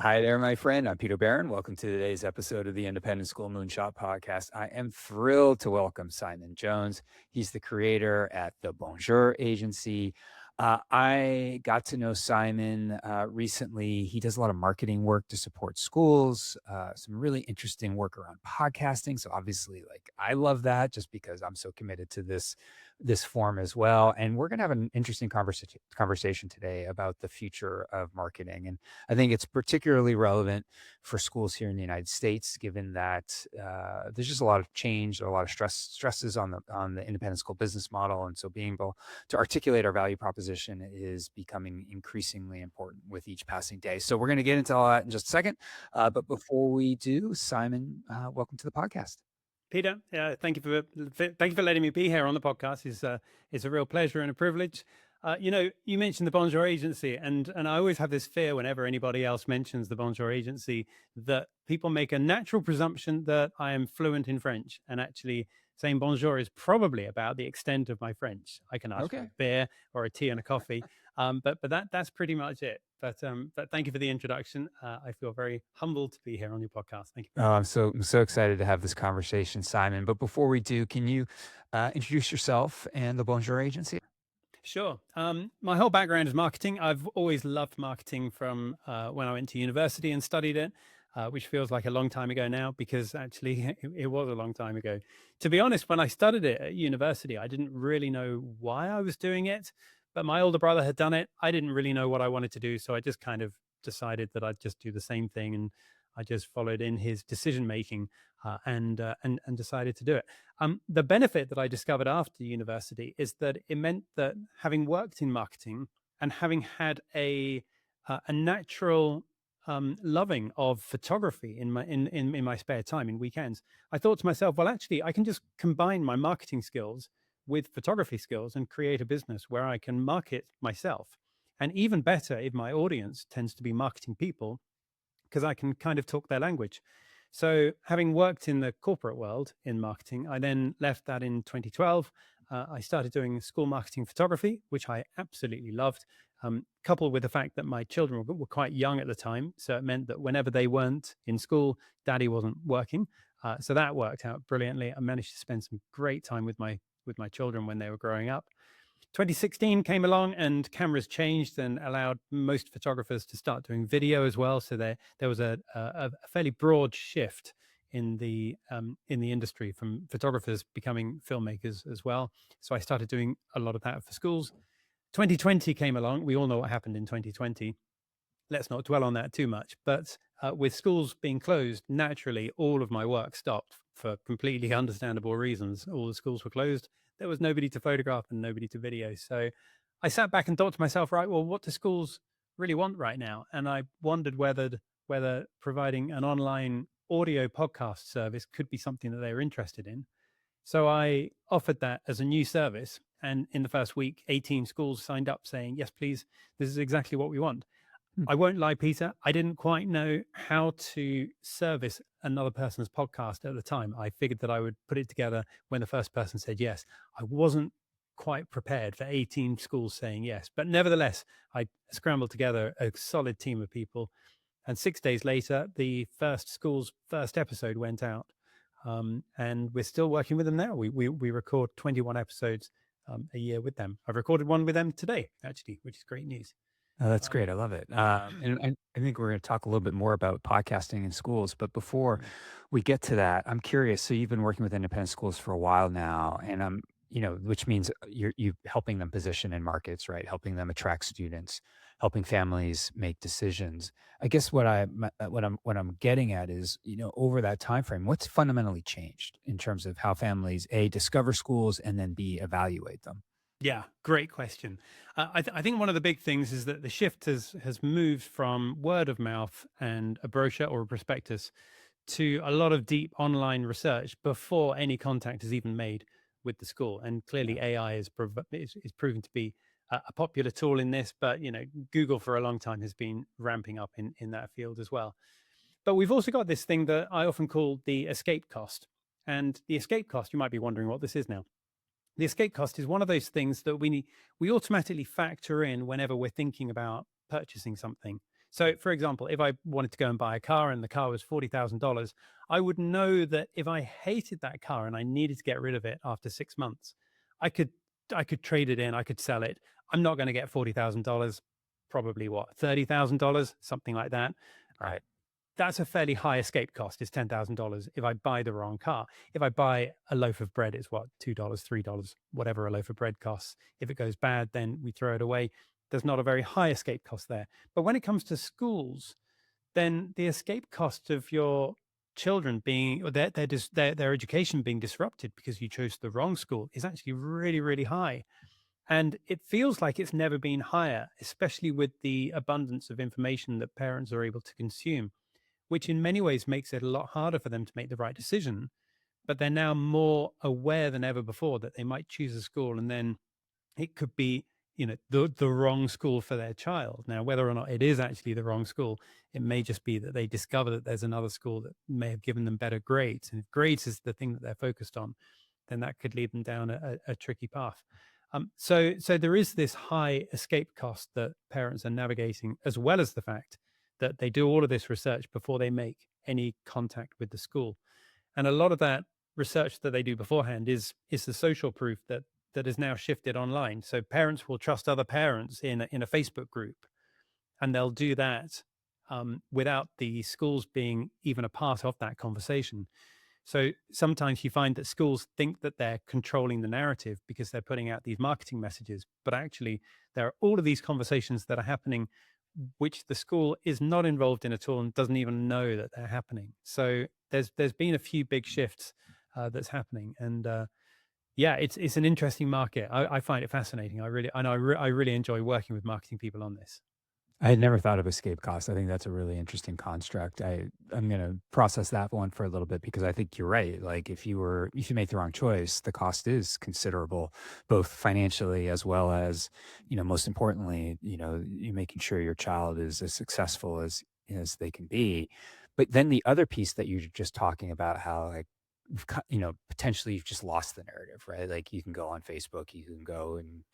Hi there, my friend. I'm Peter Barron. Welcome to today's episode of the Independent School Moonshot Podcast. I am thrilled to welcome Simon Jones. He's the creator at the Bonjour Agency. I got to know Simon recently. He does a lot of marketing work to support schools, some really interesting work around podcasting. So obviously, like I love that just because I'm so committed to this form as well. And we're going to have an interesting conversation today about the future of marketing. And I think it's particularly relevant for schools here in the United States, given that there's just a lot of change, a lot of stresses on the independent school business model, and so being able to articulate our value proposition is becoming increasingly important with each passing day. So we're going to get into all that in just a second, but before we do, Simon, welcome to the podcast. Peter, thank you for letting me be here on the podcast. It's a real pleasure and a privilege. You mentioned the Bonjour Agency, and I always have this fear whenever anybody else mentions the Bonjour Agency that people make a natural presumption that I am fluent in French, and actually saying bonjour is probably about the extent of my French. I can ask for a Okay. beer or a tea and a coffee, but that's pretty much it. But thank you for the introduction. I feel very humbled to be here on your podcast. Thank you very Oh, much. I'm so excited to have this conversation, Simon. But before we do, can you introduce yourself and the Bonjour Agency? Sure. My whole background is marketing. I've always loved marketing from when I went to university and studied it, which feels like a long time ago now because actually it was a long time ago. To be honest, when I studied it at university, I didn't really know why I was doing it, but my older brother had done it. I didn't really know what I wanted to do, so I just kind of decided that I'd just do the same thing, and I just followed in his decision making and decided to do it. The benefit that I discovered after university is that it meant that having worked in marketing and having had a natural loving of photography in my spare time in weekends, I thought to myself, well, actually, I can just combine my marketing skills with photography skills and create a business where I can market myself. And even better, if my audience tends to be marketing people, because I can kind of talk their language. So, having worked in the corporate world in marketing, I then left that in 2012. I started doing school marketing photography, which I absolutely loved, coupled with the fact that my children were quite young at the time. So, it meant that whenever they weren't in school, daddy wasn't working. So, that worked out brilliantly. I managed to spend some great time with my children when they were growing up. 2016 came along and cameras changed and allowed most photographers to start doing video as well. So there was a fairly broad shift in the industry from photographers becoming filmmakers as well. So I started doing a lot of that for schools. 2020 came along. We all know what happened in 2020. Let's not dwell on that too much. But with schools being closed, naturally, all of my work stopped for completely understandable reasons. All the schools were closed. There was nobody to photograph and nobody to video. So I sat back and thought to myself, right, well, what do schools really want right now? And I wondered whether providing an online audio podcast service could be something that they were interested in. So I offered that as a new service. And in the first week, 18 schools signed up saying, yes, please, this is exactly what we want. Hmm. I won't lie, Peter. I didn't quite know how to service another person's podcast at the time. I figured that I would put it together when the first person said yes. I wasn't quite prepared for 18 schools saying yes. But nevertheless, I scrambled together a solid team of people. And 6 days later, the first school's first episode went out. And we're still working with them now. We record 21 episodes a year with them. I've recorded one with them today, actually, which is great news. Oh, that's great. I love it. And I think we're going to talk a little bit more about podcasting in schools. But before Mm. we get to that, I'm curious. So you've been working with independent schools for a while now, and which means you helping them position in markets, right? Helping them attract students, helping families make decisions. I guess what I'm getting at is, over that time frame, what's fundamentally changed in terms of how families A, discover schools, and then B, evaluate them. Yeah, great question. I think one of the big things is that the shift has moved from word of mouth and a brochure or a prospectus to a lot of deep online research before any contact is even made with the school. And Yeah. clearly, AI is proven to be a popular tool in this. But Google for a long time has been ramping up in that field as well. But we've also got this thing that I often call the escape cost. And the escape cost, you might be wondering what this is now. The escape cost is one of those things that we automatically factor in whenever we're thinking about purchasing something. So, for example, if I wanted to go and buy a car and the car was $40,000, I would know that if I hated that car and I needed to get rid of it after 6 months, I could I could trade it in, I could sell it. I'm not going to get $40,000, probably what, $30,000, something like that. Uh, Right. that's a fairly high escape cost, is $10,000 if I buy the wrong car. If I buy a loaf of bread, it's what, $2, $3, whatever a loaf of bread costs. If it goes bad, then we throw it away. There's not a very high escape cost there. But when it comes to schools, then the escape cost of your children being, or their education being disrupted because you chose the wrong school is actually really, really high. And it feels like it's never been higher, especially with the abundance of information that parents are able to consume, which in many ways makes it a lot harder for them to make the right decision. But they're now more aware than ever before that they might choose a school and then it could be, the wrong school for their child. Now, whether or not it is actually the wrong school, it may just be that they discover that there's another school that may have given them better grades. And if grades is the thing that they're focused on, then that could lead them down a tricky path. So there is this high escape cost that parents are navigating, as well as the fact that they do all of this research before they make any contact with the school. And a lot of that research that they do beforehand is the social proof that is now shifted online. So parents will trust other parents in a Facebook group, and they'll do that without the schools being even a part of that conversation. So sometimes you find that schools think that they're controlling the narrative because they're putting out these marketing messages, but actually there are all of these conversations that are happening which the school is not involved in at all and doesn't even know that they're happening. So there's been a few big shifts that's happening, and yeah, it's an interesting market. I find it fascinating. I really enjoy working with marketing people on this. I had never thought of escape costs. I think that's a really interesting construct. I'm gonna process that one for a little bit because I think you're right. Like if you make the wrong choice, the cost is considerable, both financially as well as, most importantly, you making sure your child is as successful as they can be. But then the other piece that you're just talking about, how like potentially you've just lost the narrative, right? Like you can go on Facebook, you can go and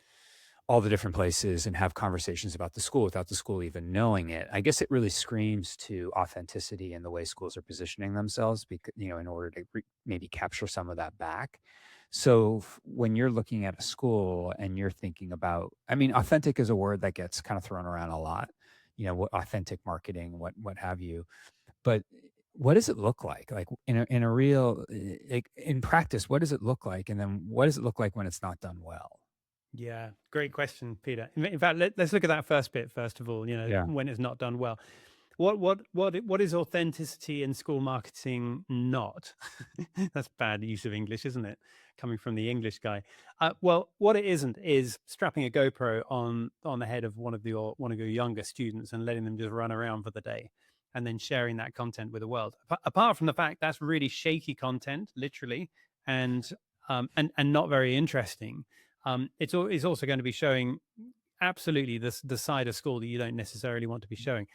all the different places and have conversations about the school without the school even knowing it. I guess it really screams to authenticity in the way schools are positioning themselves, because, in order to maybe capture some of that back. So when you're looking at a school and you're thinking about, I mean, authentic is a word that gets kind of thrown around a lot, what authentic marketing, what have you. But what does it look like? Like in a real, like in practice, what does it look like? And then what does it look like when it's not done well? Yeah, great question, Peter. In fact, let's look at that first bit first of all. Yeah. When it's not done well. What is authenticity in school marketing not? That's bad use of English, isn't it? Coming from the English guy. Well, what it isn't is strapping a GoPro on the head of one of your younger students and letting them just run around for the day, and then sharing that content with the world. Apart from the fact that's really shaky content, literally, and and not very interesting. It's also going to be showing absolutely the side of school that you don't necessarily want to be showing.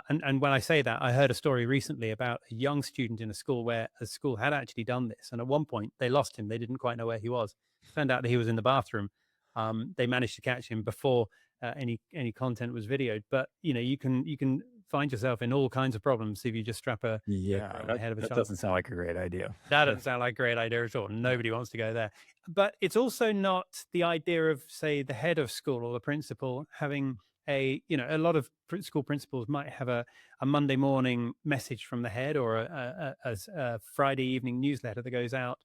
And when I say that, I heard a story recently about a young student in a school where a school had actually done this, and at one point they lost him. They didn't quite know where he was. Turned out that he was in the bathroom. They managed to catch him before any content was videoed. But you can find yourself in all kinds of problems if you just strap a Yeah, GoPro on the head of a that child. doesn't sound like a great idea. That doesn't sound like a great idea at all. Nobody wants to go there. But it's also not the idea of, say, the head of school or the principal having a lot of school principals might have a Monday morning message from the head or a Friday evening newsletter that goes out.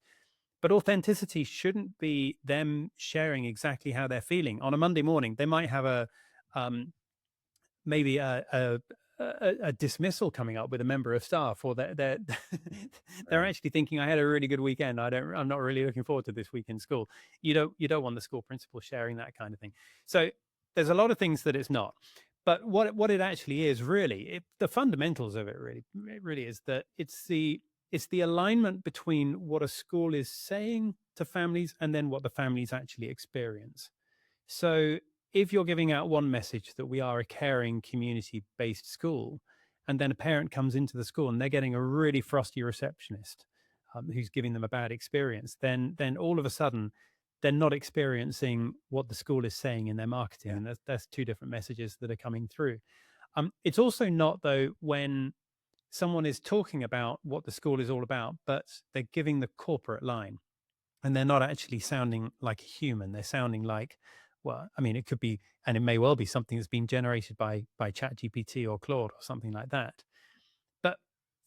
But authenticity shouldn't be them sharing exactly how they're feeling. On a Monday morning, they might have um, maybe a dismissal coming up with a member of staff, or they're they're Right. actually thinking, I had a really good weekend, I'm not really looking forward to this week in school. You don't want the school principal sharing that kind of thing. So there's a lot of things that it's not. But what it actually is, really, the fundamentals of it really is that it's the alignment between what a school is saying to families and then what the families actually experience. So if you're giving out one message that we are a caring community based school, and then a parent comes into the school and they're getting a really frosty receptionist who's giving them a bad experience, then all of a sudden they're not experiencing what the school is saying in their marketing, Yeah. and that's two different messages that are coming through. It's also not, though, when someone is talking about what the school is all about, but they're giving the corporate line and they're not actually sounding like a human. They're sounding like, well, I mean, it could be, and it may well be something that's been generated by ChatGPT or Claude or something like that. But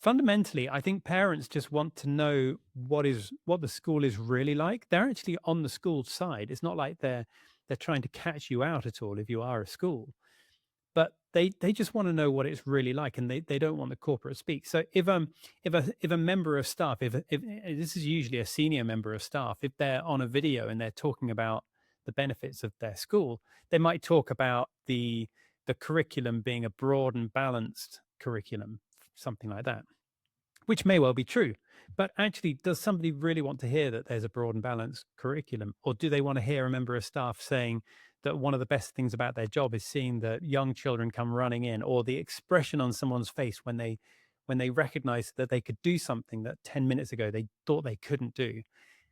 fundamentally, I think parents just want to know what the school is really like. They're actually on the school side. It's not like they're trying to catch you out at all if you are a school, but they just want to know what it's really like, and they don't want the corporate speak. So if a member of staff, if this is usually a senior member of staff, if they're on a video and they're talking about the benefits of their school, they might talk about the curriculum being a broad and balanced curriculum, something like that, which may well be true. But actually, does somebody really want to hear that there's a broad and balanced curriculum? Or do they want to hear a member of staff saying that one of the best things about their job is seeing the young children come running in, or the expression on someone's face when they recognize that they could do something that 10 minutes ago they thought they couldn't do?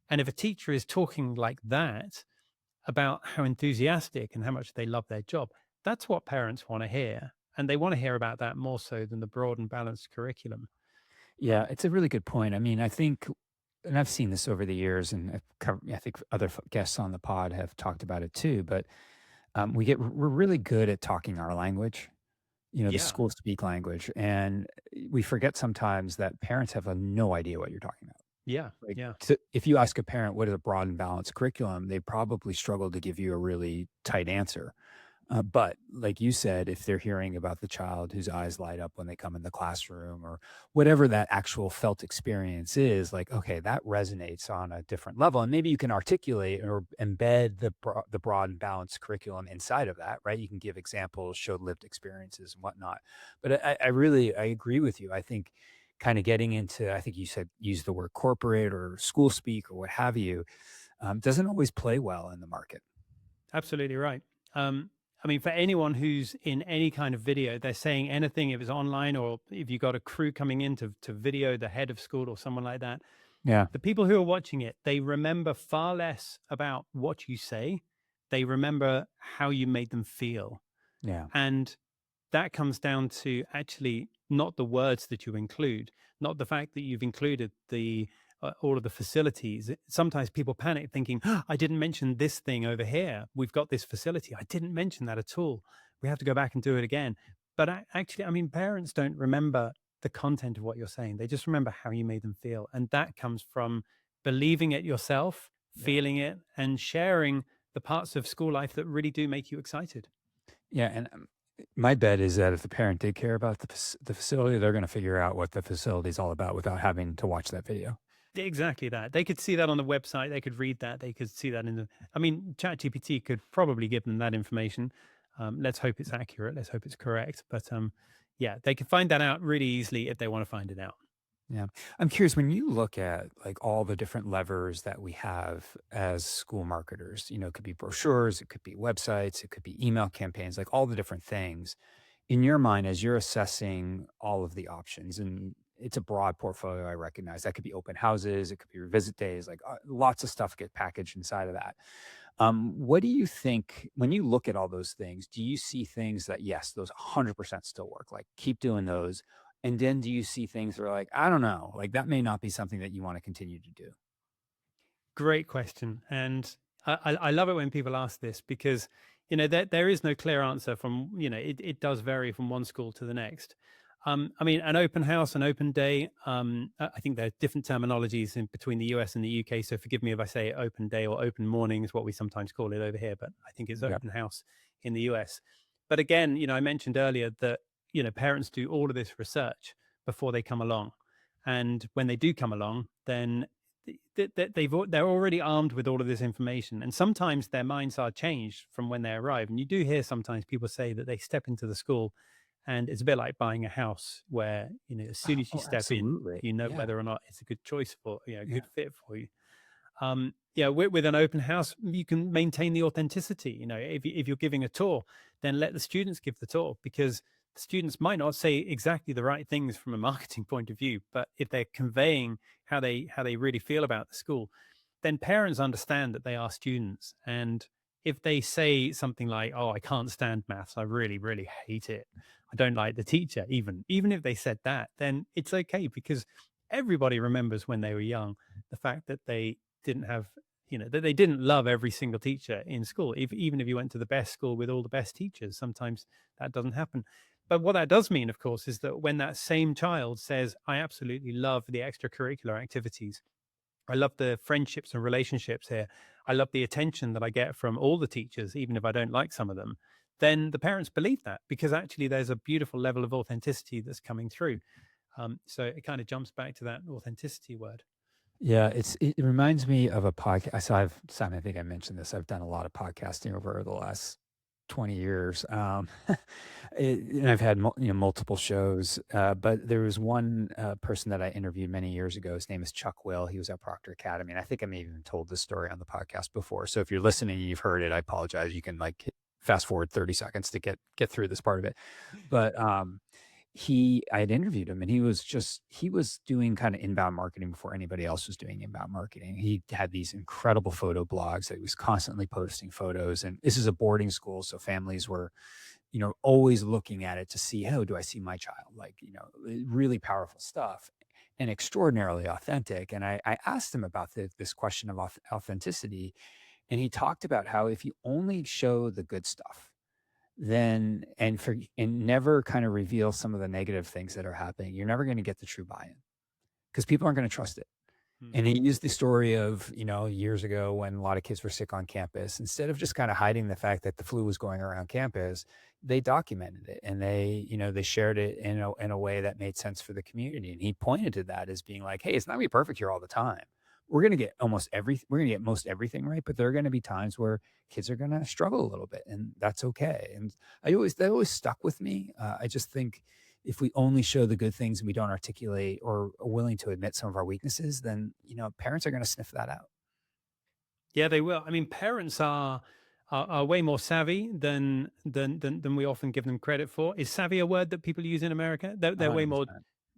And if a teacher is talking like that about how enthusiastic and how much they love their job, that's what parents want to hear. And they want to hear about that more so than the broad and balanced curriculum. Yeah, it's a really good point. I mean, I think, and I've seen this over the years, and I think other guests on the pod have talked about it too. But we're really good at talking our language, the Yeah. school speak language, and we forget sometimes that parents have no idea what you're talking about. Yeah. Like, Yeah. if you ask a parent what is a broad and balanced curriculum, they probably struggle to give you a really tight answer. But like you said, if they're hearing about the child whose eyes light up when they come in the classroom or whatever that actual felt experience is, like, okay, that resonates on a different level. And maybe you can articulate or embed the broad and balanced curriculum inside of that, right? You can give examples, show lived experiences and whatnot. But I agree with you. I think kind of getting into, I think you said use the word corporate or school speak or what have you, doesn't always play well in the market. Absolutely right. Um, I mean, for anyone who's in any kind of video, they're saying anything, if it's online or if you got a crew coming in to video the head of school or someone like that, Yeah. the people who are watching it, they remember far less about what you say. They remember how you made them feel. Yeah. And that comes down to actually not the words that you include, not the fact that you've included the all of the facilities. Sometimes people panic thinking, "Oh, I didn't mention this thing over here. We've got this facility. I didn't mention that at all. We have to go back and do it again." But actually, I mean, parents don't remember the content of what you're saying. They just remember how you made them feel. And that comes from believing it yourself, Yeah. feeling it, and sharing the parts of school life that really do make you excited. Yeah, and, my bet is that if the parent did care about the facility, they're gonna figure out what the facility is all about without having to watch that video. Exactly that. They could see that on the website. They could read that. They could see that in the. I mean, ChatGPT could probably give them that information. Let's hope it's accurate. Let's hope it's correct. But yeah, they can find that out really easily if they want to find it out. Yeah. I'm curious, when you look at, like, all the different levers that we have as school marketers, it could be brochures, it could be websites, it could be email campaigns, like, all the different things. In your mind, as you're assessing all of the options, and it's a broad portfolio, I recognize, that could be open houses, it could be visit days, like, lots of stuff get packaged inside of that. What do you think when you look at all those things? Do you see things that, yes, those 100% still work? Like, keep doing those. And then do you see things that are like, I don't know, like that may not be something that you want to continue to do? Great question, and I love it when people ask this because there is no clear answer from it does vary from one school to the next. I mean, an open house, an open day. I think there are different terminologies in between the US and the UK. So forgive me if I say open day or open morning is what we sometimes call it over here, but I think it's Yeah. open house in the US. But again, I mentioned earlier that parents do all of this research before they come along, and when they do come along, then they're already armed with all of this information, and sometimes their minds are changed from when they arrive. And you do hear sometimes people say that they step into the school and it's a bit like buying a house where as soon as you Oh, step in absolutely. you know Yeah. whether or not it's a good choice for a Yeah. good fit for you. Yeah, with an open house, you can maintain the authenticity. If you're giving a tour, then let the students give the tour, because the students might not say exactly the right things from a marketing point of view, but if they're conveying how they really feel about the school, then parents understand that they are students, and if they say something like, "Oh, I can't stand maths. I really, really hate it. I don't like the teacher," even if they said that, then it's okay because everybody remembers when they were young the fact that they didn't have, that they didn't love every single teacher in school. Even if you went to the best school with all the best teachers, sometimes that doesn't happen. But what that does mean, of course, is that when that same child says, "I absolutely love the extracurricular activities. I love the friendships and relationships here. I love the attention that I get from all the teachers, even if I don't like some of them," then the parents believe that because actually there's a beautiful level of authenticity that's coming through. So it kind of jumps back to that authenticity word. Yeah, it reminds me of a podcast. So Simon, I think I mentioned this. I've done a lot of podcasting over the last 20 years. And I've had multiple shows. But there was one person that I interviewed many years ago. His name is Chuck Will. He was at Proctor Academy, and I think I may have even told this story on the podcast before. So if you're listening, and you've heard it. I apologize. You can fast forward 30 seconds to get through this part of it. But I had interviewed him, and he was doing kind of inbound marketing before anybody else was doing inbound marketing. He had these incredible photo blogs that he was constantly posting photos. And this is a boarding school, so families were, always looking at it to see, oh, do I see my child? Like, really powerful stuff and extraordinarily authentic. And I asked him about this question of authenticity, and he talked about how if you only show the good stuff, then and never kind of reveal some of the negative things that are happening, you're never going to get the true buy-in because people aren't going to trust it. Mm. And he used the story of, years ago when a lot of kids were sick on campus. Instead of just kind of hiding the fact that the flu was going around campus, they documented it, and they shared it in a way that made sense for the community. And he pointed to that as being like, hey, it's not gonna be perfect here all the time. We're gonna get most everything right, but there are gonna be times where kids are gonna struggle a little bit, and that's okay. And that always stuck with me. I just think if we only show the good things and we don't articulate or are willing to admit some of our weaknesses, then parents are going to sniff that out. Yeah, they will. I mean, parents are way more savvy than we often give them credit for. Is savvy a word that people use in America? They're way more. 100%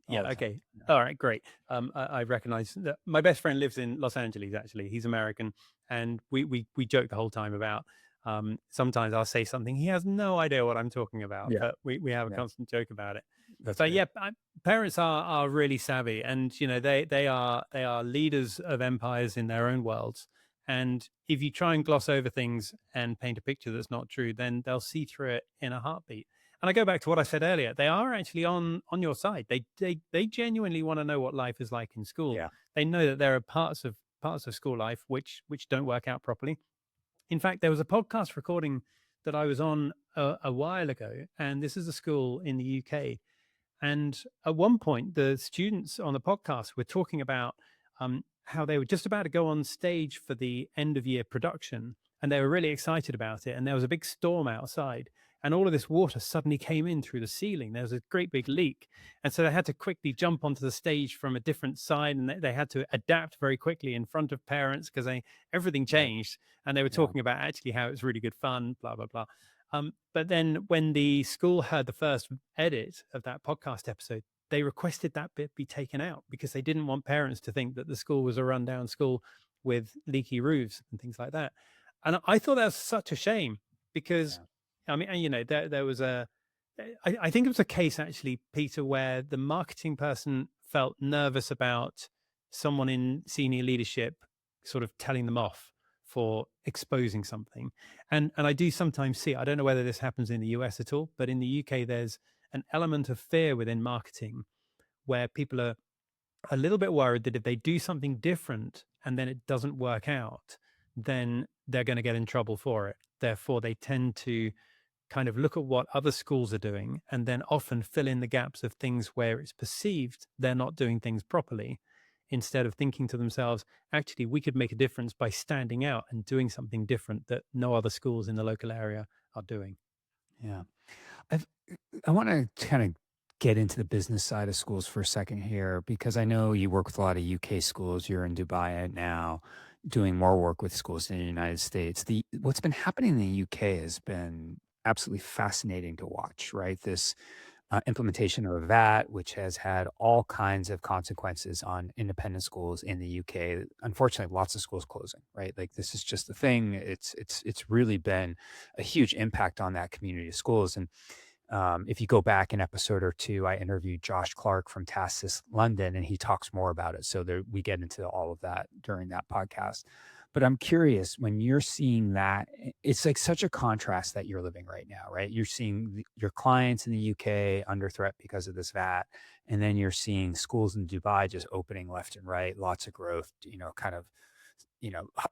all Yeah. the time. Okay. Yeah. All right. Great. I recognize that my best friend lives in Los Angeles. Actually, he's American, and we joke the whole time about. Sometimes I'll say something he has no idea what I'm talking about, Yeah. but we have a Yeah. constant joke about it. That's But great. yeah, parents are really savvy, and they are leaders of empires in their own worlds. And if you try and gloss over things and paint a picture that's not true, then they'll see through it in a heartbeat. And I go back to what I said earlier. They are actually on your side. They genuinely want to know what life is like in school. Yeah. They know that there are parts of school life which don't work out properly. In fact, there was a podcast recording that I was on a while ago, and this is a school in the UK. And at one point, the students on the podcast were talking about how they were just about to go on stage for the end of year production. And they were really excited about it. And there was a big storm outside. And all of this water suddenly came in through the ceiling. There was a great big leak. And so they had to quickly jump onto the stage from a different side. And they had to adapt very quickly in front of parents because everything Right. changed. And they were Yeah. talking about actually how it was really good fun, blah, blah, blah. But then when the school heard the first edit of that podcast episode, they requested that bit be taken out because they didn't want parents to think that the school was a rundown school with leaky roofs and things like that. And I thought that was such a shame because, Yeah. I mean, there was I think it was a case actually, Peter, where the marketing person felt nervous about someone in senior leadership sort of telling them off for exposing something. And I do sometimes see, I don't know whether this happens in the US at all, but in the UK, there's an element of fear within marketing where people are a little bit worried that if they do something different and then it doesn't work out, then they're going to get in trouble for it. Therefore, they tend to kind of look at what other schools are doing and then often fill in the gaps of things where it's perceived they're not doing things properly, instead of thinking to themselves, actually, we could make a difference by standing out and doing something different that no other schools in the local area are doing. Yeah. I've, I want to kind of get into the business side of schools for a second here, because I know you work with a lot of UK schools. You're in Dubai now, doing more work with schools in the United States. What's been happening in the UK has been absolutely fascinating to watch, right? implementation of a VAT, which has had all kinds of consequences on independent schools in the UK. Unfortunately, lots of schools closing, right? Like this is just the thing. It's really been a huge impact on that community of schools. And if you go back an episode or two, I interviewed Josh Clark from Tassis London, and he talks more about it. So there, we get into all of that during that podcast. But I'm curious, when you're seeing that, it's like such a contrast that you're living right now, right? You're seeing your clients in the UK under threat because of this VAT, and then you're seeing schools in Dubai just opening left and right, lots of growth. Kind of,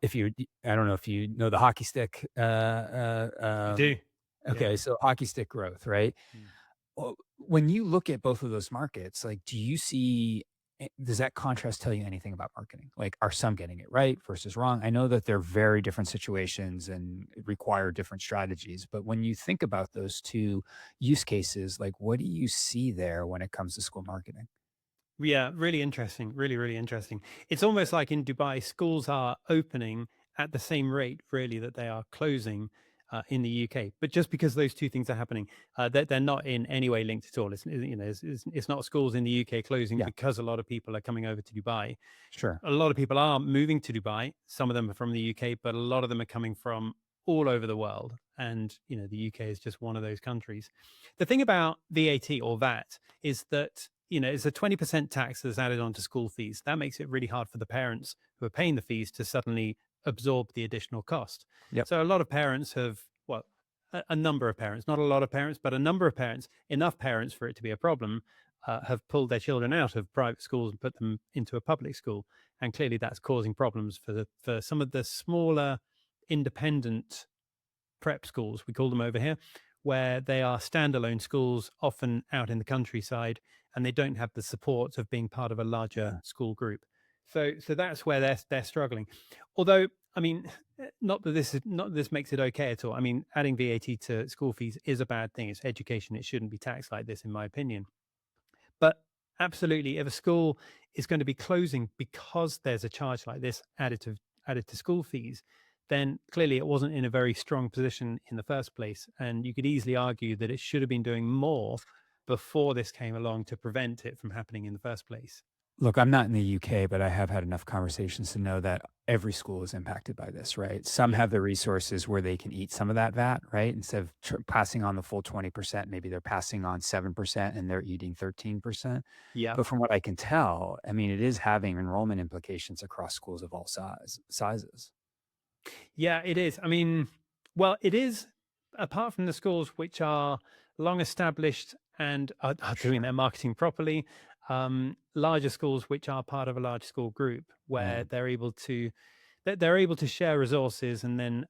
if you, I don't know if you know the hockey stick. I do. Yeah. Okay, so hockey stick growth, right? Mm. Well, when you look at both of those markets, like, does that contrast tell you anything about marketing? Like, are some getting it right versus wrong? I know that they're very different situations and require different strategies, but when you think about those two use cases, like, what do you see there when it comes to school marketing? Yeah, really interesting. Really, really interesting. It's almost like in Dubai, schools are opening at the same rate, really, that they are closing in the UK. But just because those two things are happening, they're not in any way linked at all. It's not schools in the UK closing Yeah, because a lot of people are coming over to Dubai. sure. A lot of people are moving to Dubai. Some of them are from the UK, but a lot of them are coming from all over the world. And, the UK is just one of those countries. The thing about VAT or VAT is that, it's a 20% tax that's added onto school fees. That makes it really hard for the parents who are paying the fees to suddenly absorb the additional cost. Yep. So a lot of parents have, well, a number of parents, not a lot of parents, but a number of parents, enough parents for it to be a problem, have pulled their children out of private schools and put them into a public school, and clearly that's causing problems for some of the smaller independent prep schools, we call them over here, where they are standalone schools, often out in the countryside, and they don't have the support of being part of a larger Yeah. school group. So that's where they're struggling. Although, I mean, not that this makes it okay at all. I mean, adding VAT to school fees is a bad thing. It's education. It shouldn't be taxed like this, in my opinion. But absolutely, if a school is going to be closing because there's a charge like this added to school fees, then clearly it wasn't in a very strong position in the first place. And you could easily argue that it should have been doing more before this came along to prevent it from happening in the first place. Look, I'm not in the UK, but I have had enough conversations to know that every school is impacted by this, right? Some Yeah. have the resources where they can eat some of that VAT, right? Instead of passing on the full 20%, maybe they're passing on 7% and they're eating 13%. Yeah. But from what I can tell, I mean, it is having enrollment implications across schools of all sizes. Yeah, it is. I mean, well, it is, apart from the schools which are long established and are doing Sure. their marketing properly, larger schools which are part of a large school group where Yeah. they're able to share resources and then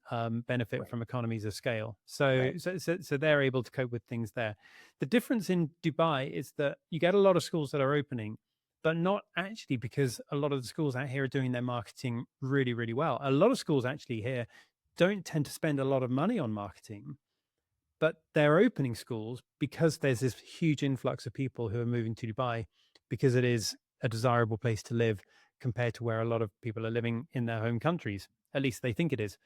benefit Right. from economies of scale. So, Right. so they're able to cope with things there. The difference in Dubai is that you get a lot of schools that are opening, but not actually because a lot of the schools out here are doing their marketing really, really well. A lot of schools actually here don't tend to spend a lot of money on marketing, but they're opening schools because there's this huge influx of people who are moving to Dubai because it is a desirable place to live compared to where a lot of people are living in their home countries. At least they think it is.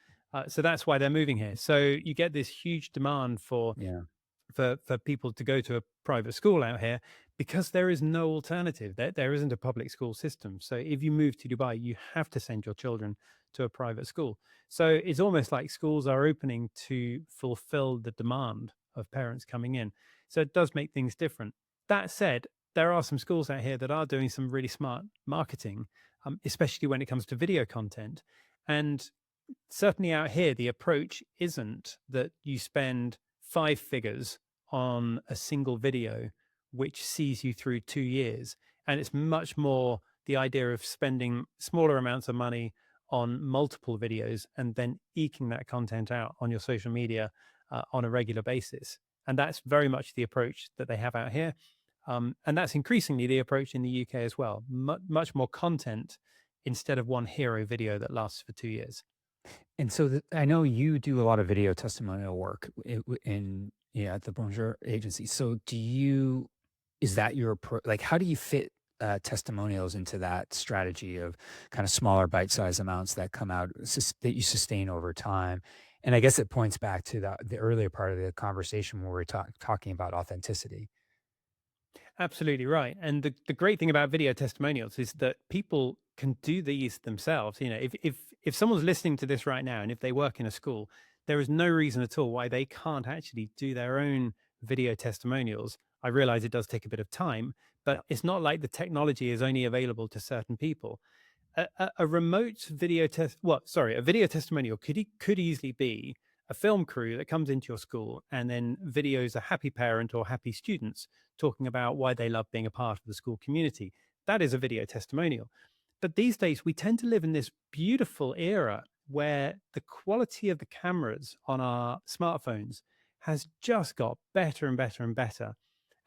So that's why they're moving here. So you get this huge demand for Yeah. for people to go to a private school out here because there is no alternative. There isn't a public school system. So if you move to Dubai, you have to send your children to a private school. So it's almost like schools are opening to fulfill the demand of parents coming in. So it does make things different. That said, there are some schools out here that are doing some really smart marketing, especially when it comes to video content. And certainly out here, the approach isn't that you spend five figures on a single video, which sees you through 2 years. And it's much more the idea of spending smaller amounts of money on multiple videos and then eking that content out on your social media on a regular basis. And that's very much the approach that they have out here. And that's increasingly the approach in the UK as well. Much more content instead of one hero video that lasts for 2 years. And so I know you do a lot of video testimonial work at the Bonjour Agency. So is that your like, how do you fit testimonials into that strategy of kind of smaller bite-sized amounts that come out that you sustain over time? And I guess it points back to the earlier part of the conversation where we're talking about authenticity. Absolutely right. And the great thing about video testimonials is that people can do these themselves. You know, if someone's listening to this right now and if they work in a school, there is no reason at all why they can't actually do their own video testimonials. I realize it does take a bit of time, but Yeah. it's not like the technology is only available to certain people. A remote video test well sorry a video testimonial could easily be a film crew that comes into your school and then videos a happy parent or happy students talking about why they love being a part of the school community. That is a video testimonial. But these days we tend to live in this beautiful era where the quality of the cameras on our smartphones has just got better and better and better.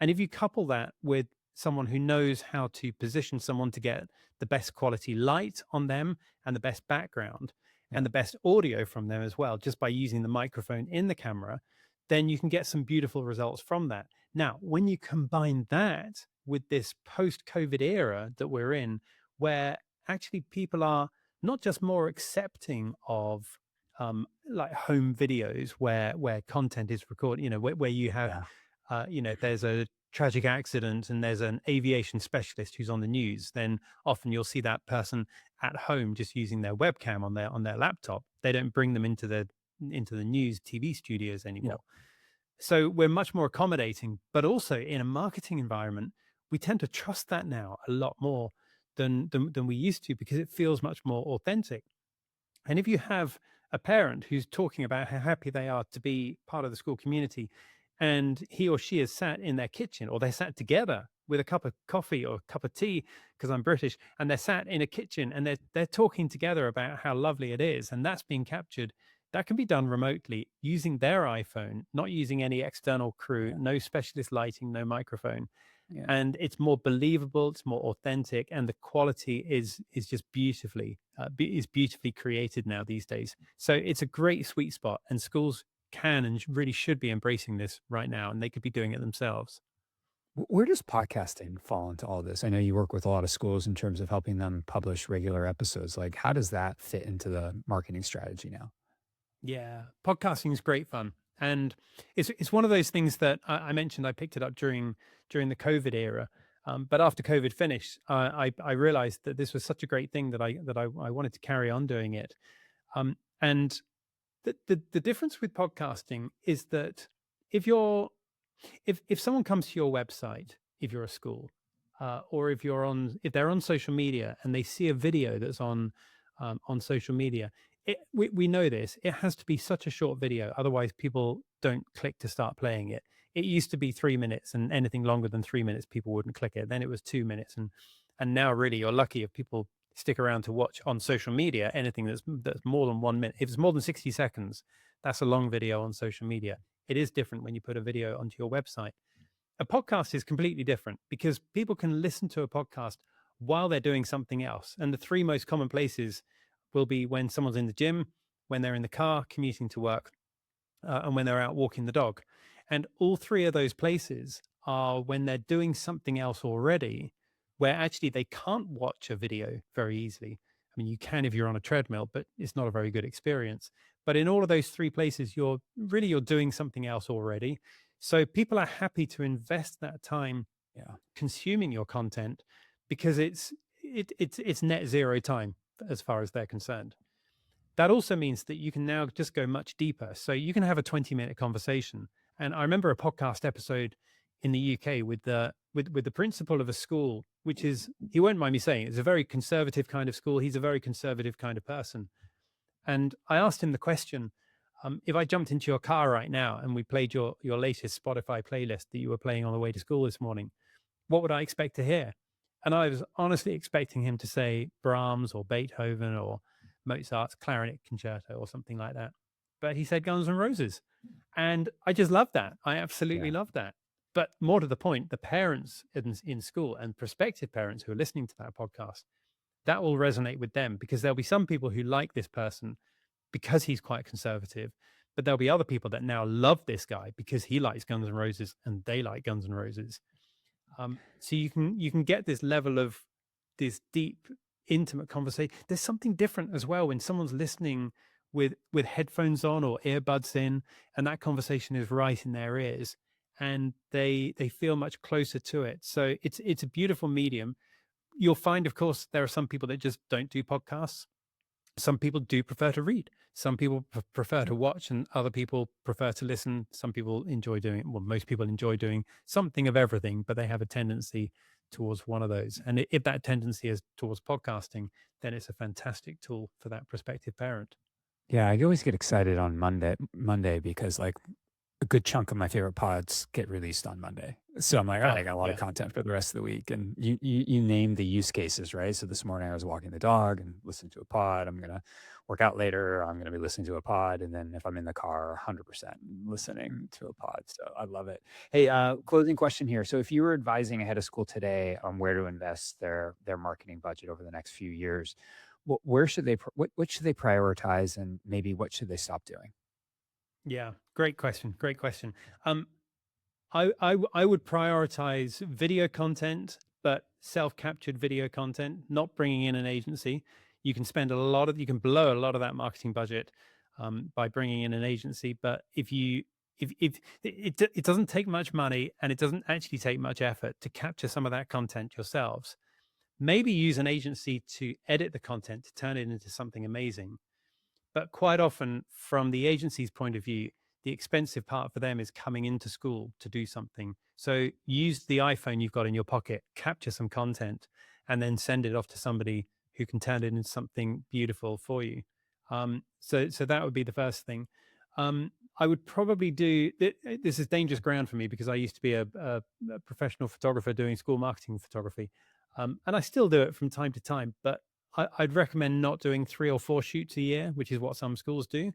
And if you couple that with someone who knows how to position someone to get the best quality light on them and the best background Yeah. and the best audio from them as well, just by using the microphone in the camera, then you can get some beautiful results from that. Now, when you combine that with this post COVID era that we're in, where actually people are not just more accepting of like home videos where content is recorded, you know, where you have Yeah. there's a tragic accident and there's an aviation specialist who's on the news, then often you'll see that person at home just using their webcam on their laptop. They don't bring them into the news TV studios Yeah. anymore. So we're much more accommodating, but also in a marketing environment, we tend to trust that now a lot more than we used to because it feels much more authentic. And if you have a parent who's talking about how happy they are to be part of the school community, and he or she is sat in their kitchen, or they're sat together with a cup of coffee or a cup of tea, because I'm British, and they're sat in a kitchen and they're talking together about how lovely it is, and that's being captured. That can be done remotely using their iPhone, not using any external crew, Yeah. no specialist lighting, no microphone, Yeah. and it's more believable, it's more authentic, and the quality is just is beautifully created now these days. So it's a great sweet spot, and schools can and really should be embracing this right now, and they could be doing it themselves. Where does podcasting fall into all this? I know you work with a lot of schools in terms of helping them publish regular episodes. Like, how does that fit into the marketing strategy now? Yeah, podcasting is great fun, and it's one of those things that I mentioned. I picked it up during the COVID era, but after COVID finished, I realized that this was such a great thing that I wanted to carry on doing it. And the difference with podcasting is that if you're if someone comes to your website, if you're a school, or if they're on social media and they see a video that's on social media, we know this. It has to be such a short video, otherwise people don't click to start playing it. It used to be 3 minutes, and anything longer than 3 minutes, people wouldn't click it. Then it was 2 minutes, and now really you're lucky if people stick around to watch on social media anything that's more than 1 minute. If it's more than 60 seconds, that's a long video on social media. It is different when you put a video onto your website. A podcast is completely different because people can listen to a podcast while they're doing something else. And the three most common places will be when someone's in the gym, when they're in the car commuting to work, and when they're out walking the dog. And all three of those places are when they're doing something else already, where actually they can't watch a video very easily. I mean, you can if you're on a treadmill, but it's not a very good experience. But in all of those three places, you're doing something else already. So people are happy to invest that time Yeah. consuming your content because it's net zero time as far as they're concerned. That also means that you can now just go much deeper. So you can have a 20-minute conversation. And I remember a podcast episode in the UK with the principal of a school, which is, he won't mind me saying, it's a very conservative kind of school. He's a very conservative kind of person. And I asked him the question, if I jumped into your car right now and we played your latest Spotify playlist that you were playing on the way to school this morning, what would I expect to hear? And I was honestly expecting him to say Brahms or Beethoven or Mozart's Clarinet Concerto or something like that. But he said Guns N' Roses. And I just love that. I absolutely Yeah. love that. But more to the point, the parents in school and prospective parents who are listening to that podcast, that will resonate with them because there'll be some people who like this person because he's quite conservative, but there'll be other people that now love this guy because he likes Guns N' Roses and they like Guns N' Roses. So you can get this level of this deep, intimate conversation. There's something different as well when someone's listening with headphones on or earbuds in, and that conversation is right in their ears, and they feel much closer to it. So it's a beautiful medium. You'll find, of course, there are some people that just don't do podcasts. Some people do prefer to read. Some people prefer to watch, and other people prefer to listen. Some people enjoy doing, well, most people enjoy doing something of everything, but they have a tendency towards one of those. And if that tendency is towards podcasting, then it's a fantastic tool for that prospective parent. Yeah, I always get excited on Monday because like a good chunk of my favorite pods get released on Monday. So I'm like, all right, I Ah, got a lot of yeah. content for the rest of the week. And you named the use cases, right? So this morning I was walking the dog and listening to a pod. I'm gonna work out later. I'm gonna be listening to a pod. And then if I'm in the car, 100% listening to a pod. So I love it. Hey, closing question here. So if you were advising a head of school today on where to invest their marketing budget over the next few years, where should what should they prioritize, and maybe what should they stop doing? Yeah, great question. Great question. Um, I would prioritize video content, but self-captured video content, not bringing in an agency. You can spend a lot of, you can blow a lot of that marketing budget by bringing in an agency. But if it doesn't take much money and it doesn't actually take much effort to capture some of that content yourselves, maybe use an agency to edit the content to turn it into something amazing. But quite often, from the agency's point of view, the expensive part for them is coming into school to do something. So use the iPhone you've got in your pocket, capture some content, and then send it off to somebody who can turn it into something beautiful for you. So that would be the first thing. I would probably do this is dangerous ground for me because I used to be a professional photographer doing school marketing photography, and I still do it from time to time. But I'd recommend not doing 3 or 4 shoots a year, which is what some schools do,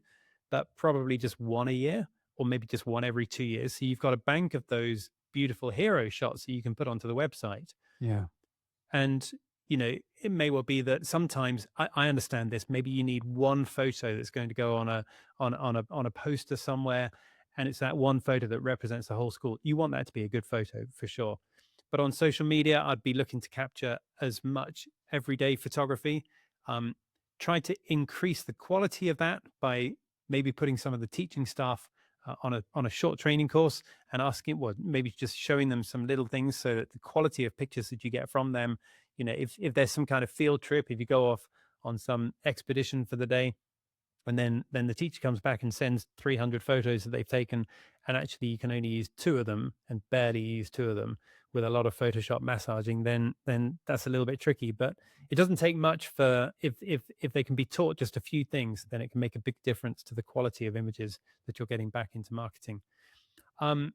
but probably just one a year, or maybe just one every 2 years. So you've got a bank of those beautiful hero shots that you can put onto the website. Yeah. And, it may well be that sometimes I understand this. Maybe you need one photo that's going to go on a poster somewhere, and it's that one photo that represents the whole school. You want that to be a good photo for sure. But on social media, I'd be looking to capture as much everyday photography. Um, Try to increase the quality of that by maybe putting some of the teaching staff on a short training course and asking, well, maybe just showing them some little things so that the quality of pictures that you get from them, if there's some kind of field trip, if you go off on some expedition for the day, and then the teacher comes back and sends 300 photos that they've taken, and actually you can only use two of them and barely use two of them with a lot of Photoshop massaging, then that's a little bit tricky. But it doesn't take much for if they can be taught just a few things, then it can make a big difference to the quality of images that you're getting back into marketing. um,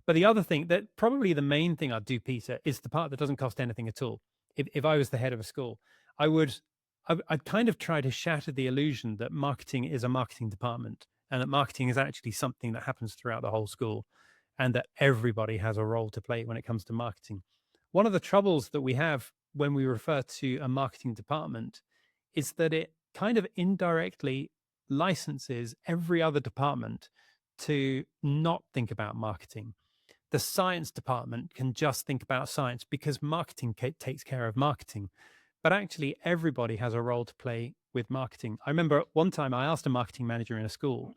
but the other thing, that probably the main thing I'd do, Peter, is the part that doesn't cost anything at all. If I was the head of a school, I would I'd kind of try to shatter the illusion that marketing is a marketing department and that marketing is actually something that happens throughout the whole school, and that everybody has a role to play when it comes to marketing. One of the troubles that we have when we refer to a marketing department is that it kind of indirectly licenses every other department to not think about marketing. The science department can just think about science because marketing takes care of marketing. But actually, everybody has a role to play with marketing. I remember one time I asked a marketing manager in a school,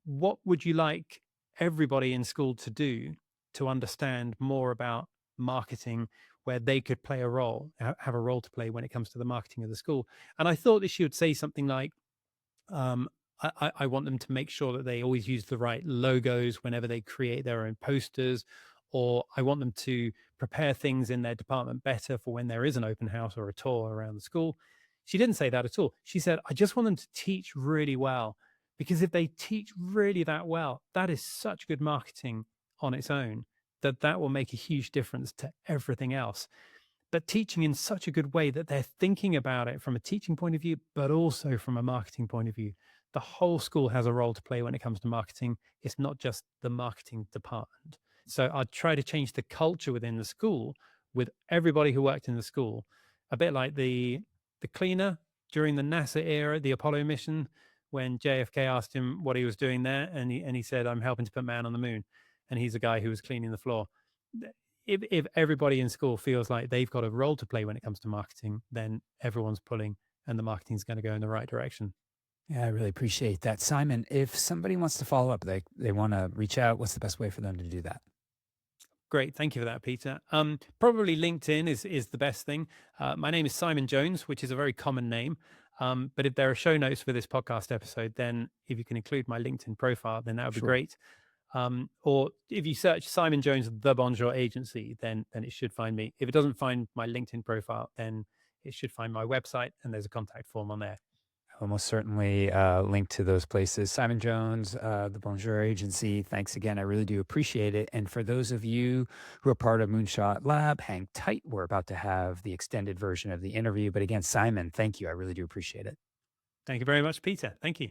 what would you like everybody in school to do to understand more about marketing, where they could play a role, have a role to play when it comes to the marketing of the school? And I thought that she would say something like, um, I want them to make sure that they always use the right logos whenever they create their own posters, or I want them to prepare things in their department better for when there is an open house or a tour around the school. She didn't say that at all. She said, I just want them to teach really well, because if they teach really that well, that is such good marketing on its own that that will make a huge difference to everything else. But teaching in such a good way that they're thinking about it from a teaching point of view, but also from a marketing point of view. The whole school has a role to play when it comes to marketing. It's not just the marketing department. So I'd try to change the culture within the school with everybody who worked in the school, a bit like the cleaner during the NASA era, the Apollo mission, when JFK asked him what he was doing there, and he said, "I'm helping to put man on the moon," and he's a guy who was cleaning the floor. If everybody in school feels like they've got a role to play when it comes to marketing, then everyone's pulling and the marketing's going to go in the right direction. Yeah, I really appreciate that. Simon, if somebody wants to follow up, they want to reach out, what's the best way for them to do that? Great. Thank you for that, Peter. Probably LinkedIn is the best thing. My name is Simon Jones, which is a very common name. But if there are show notes for this podcast episode, then if you can include my LinkedIn profile, then that would be Sure. great. Or if you search Simon Jones, the Bonjour Agency, then it should find me. If it doesn't find my LinkedIn profile, then it should find my website, and there's a contact form on there. I'll most certainly link to those places. Simon Jones, the Bonjour Agency, thanks again. I really do appreciate it. And for those of you who are part of Moonshot Lab, hang tight. We're about to have the extended version of the interview. But again, Simon, thank you. I really do appreciate it. Thank you very much, Peter. Thank you.